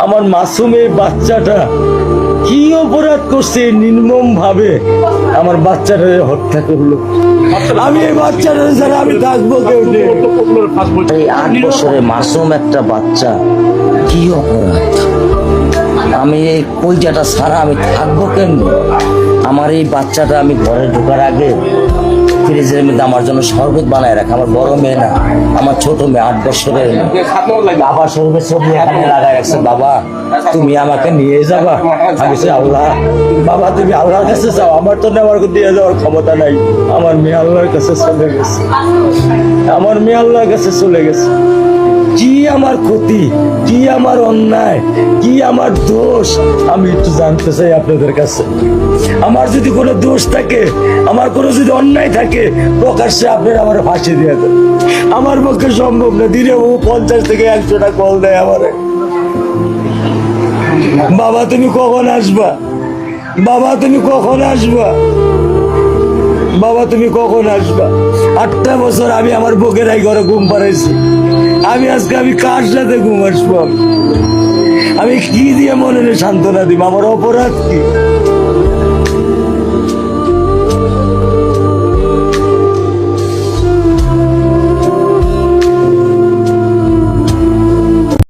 আমার মাসুমের বাচ্চাটা কি অপরাধ করছে নির্মম ভাবে আমার বাচ্চাটা হত্যা করলো। আমি এই বাচ্চাটা ছাড়া আমি থাকবো কেউ নেই। এই 8 বছরের মাসুম একটা বাচ্চা কি অপরাধ, আমি এই কইটাটা ছাড়া আমি থাকবো কেমনি? আমার এই বাচ্চাটা আমি ঘরে ঢোকার আগে ফ্রিজের মধ্যে আমার জন্য শরবত বানায় রাখে। আমার বড় মেয়ে না, আমার ছোট মেয়ে 8 বছরের। বাবা শরবত ছবি এখানে লাগাই রাখছে, বাবা তুমি আমাকে নিয়ে যাবা। আমি বলছি আল্লাহ, বাবা তুমি আল্লাহর কাছে যাও, আমার তো নেওয়ার দিয়ে যাওয়ার ক্ষমতা নাই। আমার মেয়ে আল্লাহর কাছে চলে গেছে, আমার মেয়ে আল্লাহর কাছে চলে গেছে। কি আমার ক্ষতি, কি আমার অন্যায়, কি আমার দোষ, আমি একটু জানতে চাই আপনাদের কাছে। আমার যদি কোনো দোষ থাকে, আমার কোনো যদি অন্যায় থাকে, প্রকাশ্যে আপনারা আমার ফাঁসি দিয়ে দেন। আমার পক্ষে সম্ভব না, দিনে ও 50 থেকে 100টা কল দেয় আমারে। বাবা তুমি কখন আসবা, বাবা তুমি কখন আসবা, বাবা তুমি কখন আসবা? 8টা বছর আমি আমার বুকেরাই ঘরে ঘুম পাড়াইছি। আমি আজকে আমি কার সাথে ঘুম আসবো? আমি কি দিয়ে মনে সান্ত্বনা দিব? আমার অপরাধ কি?